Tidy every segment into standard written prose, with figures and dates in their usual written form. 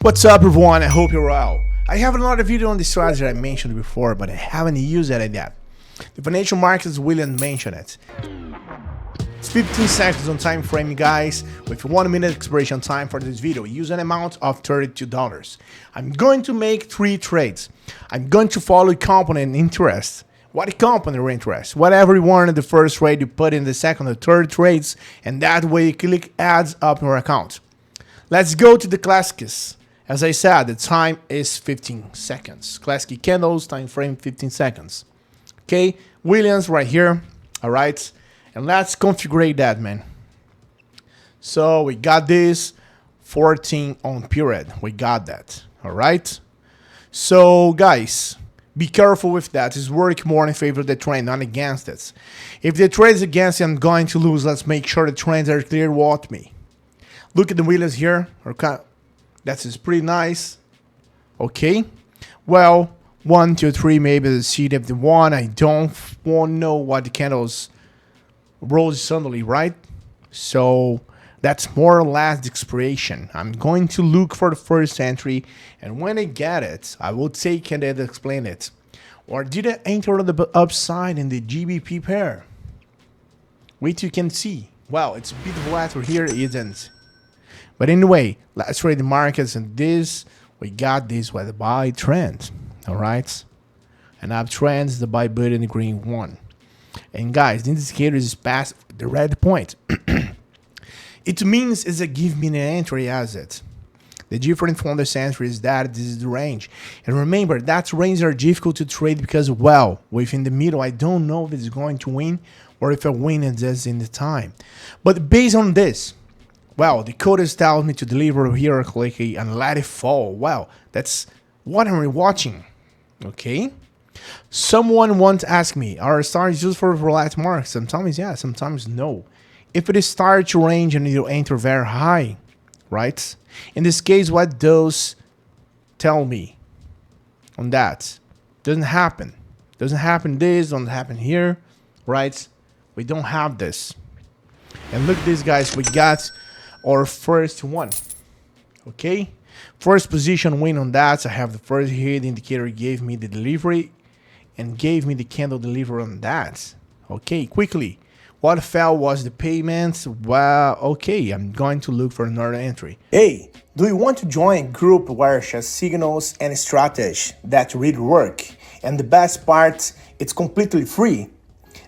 What's up everyone, I hope you're well. I have another video on the strategy I mentioned before, but I haven't used it yet. The financial markets, Williams mentioned it. It's 15 seconds on time frame, guys, with 1 minute expiration time for this video. Use an amount of $32. I'm going to make 3 trades. I'm going to follow component interest. What component interest? Whatever you want in the first trade, you put in the second or third trades, and that way you click adds up your account. Let's go to the classics. As I said, the time is 15 seconds. Classic candles, time frame 15 seconds. Okay, Williams right here. All right, and let's configure that, man. So we got this 14 on period. We got that. All right. So guys, be careful with that. It's work more in favor of the trend, not against it. If the trend is against it, I'm going to lose. Let's make sure the trends are clear with me. Look at the Williams here. Okay. That's pretty nice. Okay. Well, 1, 2, 3, maybe the seed of the one. I don't want to know what the candles rose suddenly, right? So that's more or less the expiration. I'm going to look for the first entry, and when I get it, I will take it and explain it. Or did I enter on the upside in the GBP pair? Wait, you can see. Well, it's a bit flatter here, isn't? But anyway, let's trade the markets, and this, we got this with the buy trend, all right? And uptrend is the buy button, the green one. And guys, the indicator is past the red point. It means it's a give me an entry as it. The difference from this entry is that this is the range. And remember, that ranges are difficult to trade because, well, within the middle, I don't know if it's going to win or if I win it just in the time. But based on this, well, the Quotex tells me to deliver here quickly and let it fall. Well, that's what I'm watching. Okay. Someone once asked me, are stars used for volatile marks? Sometimes yes, sometimes no. If it starts to range and you enter very high, right? In this case, what does tell me on that? Doesn't happen. Doesn't happen this, doesn't happen here, right? We don't have this. And look at this, guys. We got our first one. Okay, first position win on that. So I have the first hit indicator, gave me the delivery and gave me the candle delivery on that. Okay, quickly, what fell was the payment. Well, okay, I'm going to look for another entry. Hey, do you want to join a group where shares signals and strategy that really work? And the best part, it's completely free.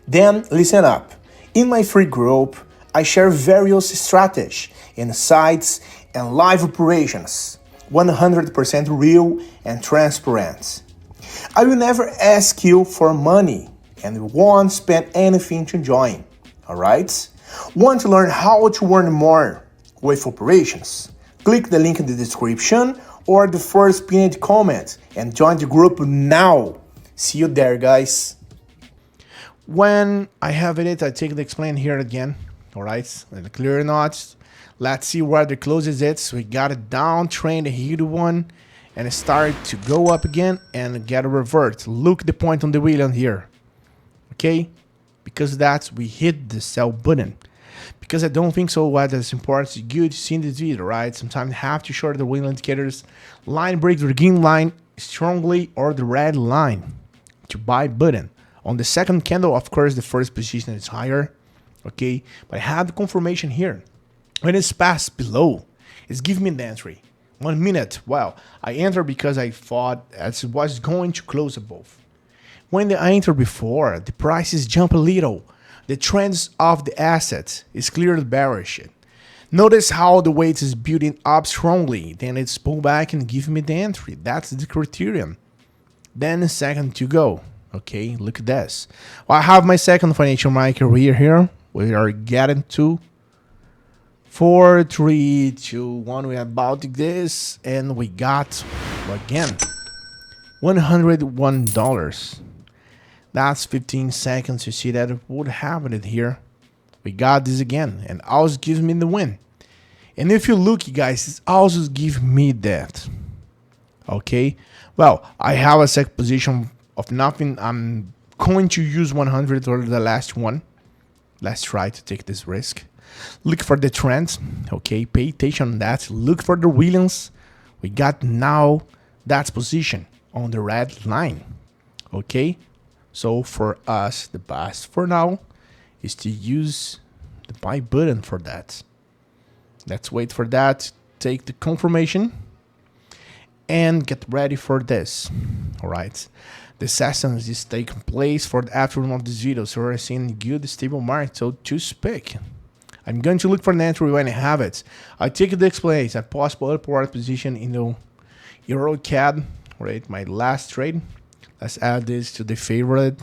Then listen up. In my free group, I share various strategies, insights, and live operations, 100% real and transparent. I will never ask you for money and won't spend anything to join, alright? Want to learn how to earn more with operations? Click the link in the description or the first pinned comment and join the group now. See you there, guys. When I have it, I take the explain here again. All right, and the clear knots. Let's see where the closes it. So we got a downtrend, a hit one, and it start to go up again and get a revert. Look the point on the Williams here. Okay, because that's we hit the sell button. Because I don't think so. What is important is good to see in this video, right? Sometimes you have to short the Williams indicators. Line break the green line strongly or the red line to buy button. On the second candle, of course, the first position is higher. Okay, but I have the confirmation here. When it's passed below, it's giving me the entry. 1 minute. Well, I entered because I thought it was going to close above. When I entered before, the prices jump a little. The trends of the asset is clearly bearish. Notice how the weight is building up strongly. Then it's pulled back and give me the entry. That's the criterion. Then a second to go. Okay, look at this. Well, I have my second financial market here. We are getting to 4, 3, 2, 1. We are about this, and we got again $101. That's 15 seconds. You see that would happen it here. We got this again, and also gives me the win. And if you look, you guys, it also gives me that. Okay, well, I have a second position of nothing. I'm going to use 100 or the last one. Let's try to take this risk. Look for the trends. Okay, pay attention on that. Look for the Williams. We got now that's position on the red line. Okay, so for us, the best for now is to use the buy button for that. Let's wait for that, take the confirmation, and get ready for this. All right, the sessions is taking place for the afternoon of this video, so we're seeing good stable market, so to speak. I'm going to look for an entry when I have it. I take the displays a possible upward position in the Euro CAD, right? My last trade. Let's add this to the favorite.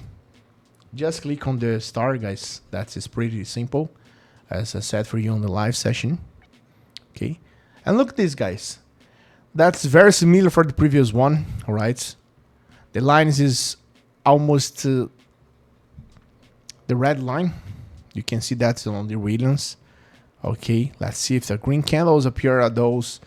Just click on the star, guys. That is pretty simple, as I said for you on the live session. Okay, and look at this, guys. That's very similar for the previous one. All right, the lines is almost the red line. You can see that's on the Williams. Okay, let's see if the green candles appear at those.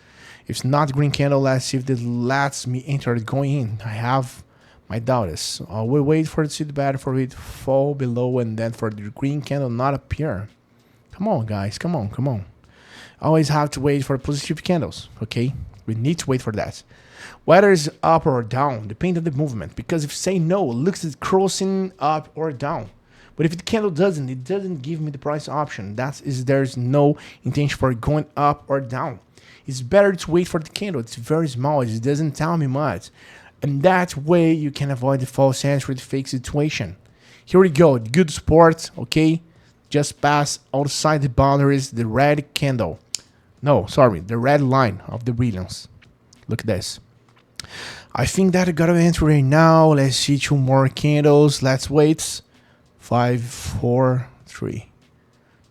If it's not green candle, let's see if this lets me enter it going in. I have my doubts. I will wait for it to see the bad for it to fall below and then for the green candle not appear. Come on, guys. Come on, come on. Always have to wait for positive candles. Okay, we need to wait for that. Whether it's up or down, depends on the movement. Because if you say no, it looks like crossing up or down. But if the candle doesn't, it doesn't give me the price option. That is, there's no intention for going up or down. It's better to wait for the candle. It's very small. It doesn't tell me much. And that way you can avoid the false entry, the fake situation. Here we go. Good support. Okay. Just pass outside the boundaries, the red candle. No, sorry. The red line of the Williams. Look at this. I think that I got to enter right now. Let's see 2 more candles. Let's wait. 5, 4, 3,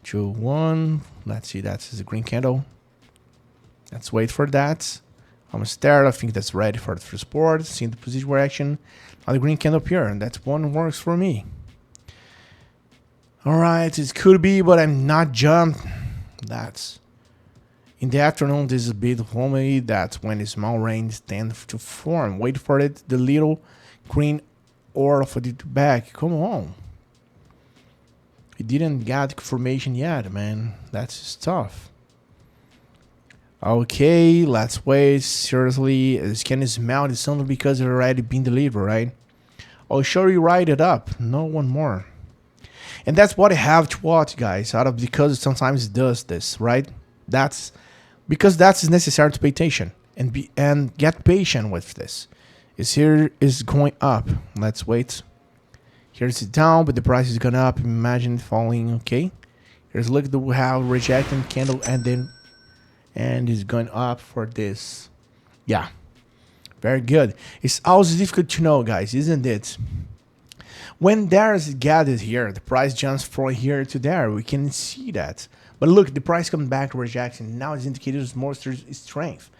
2, 1. Let's see. That's the green candle. Let's wait for that. Almost there. I think that's ready for the support. Seeing the position reaction. Now the green candle appear, and that one works for me. All right, it could be, but I'm not jumped. That's in the afternoon. This is a bit homely. That's when the small range tend to form. Wait for it. The little green order for the back. Come on. We didn't get confirmation yet, man. That's tough. Okay, let's wait. Seriously, this can smell it only because it's already been delivered, right? I'll show you write it up. No one more. And that's what I have to watch, guys. Out of because sometimes it does this, right? That's because that's necessary to pay attention and get patient with this. Is here is going up. Let's wait. Here's it down, but the price is going up. Imagine it falling. Okay. Here's look at how rejecting candle and is going up for this. Yeah, very good. It's always difficult to know, guys, isn't it? When there's gathered here, the price jumps from here to there. We can see that. But look, the price comes back to rejection. Now its indicators more strength.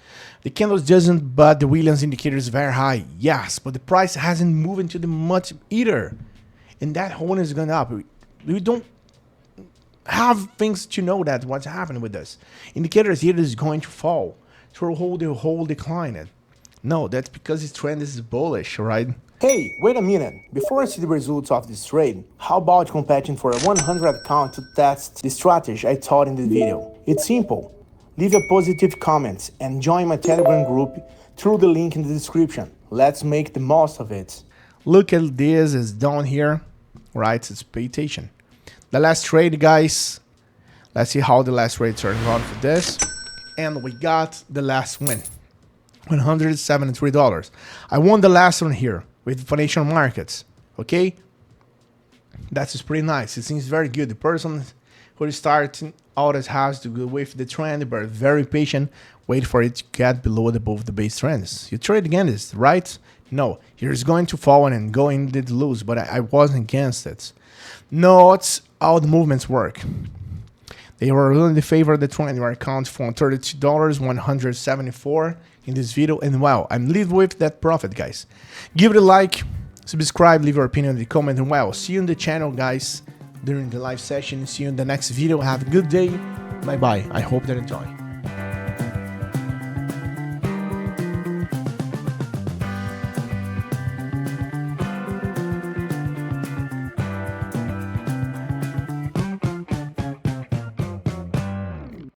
The candles doesn't, but the Williams indicator is very high. Yes, but the price hasn't moved into the much either. And that one is going up. We don't have things to know that what's happening with this. Indicators here is going to fall to hold the whole decline. No, that's because this trend is bullish, right? Hey, wait a minute. Before I see the results of this trade, how about competing for a 100 account to test the strategy I taught in the video? It's simple. Leave a positive comment and join my Telegram group through the link in the description. Let's make the most of it. Look at this is down here, right? It's pay attention. The last trade, guys. Let's see how the last trade turns out for this. And we got the last win. $173. I won the last one here with financial markets. Okay? That's just pretty nice. It seems very good. The person who is starting out has to go with the trend, but very patient. Wait for it to get below above the base trends. You trade against it, right? No. Here's going to fall and going did lose, but I wasn't against it. Not how the movements work. They were really in favor of the trend. Your account from $32, $174 in this video. And wow, I'm leaving with that profit, guys. Give it a like, subscribe, leave your opinion in the comment. And wow, see you in the channel, guys, during the live session. See you in the next video. Have a good day. Bye-bye. I hope that you enjoy.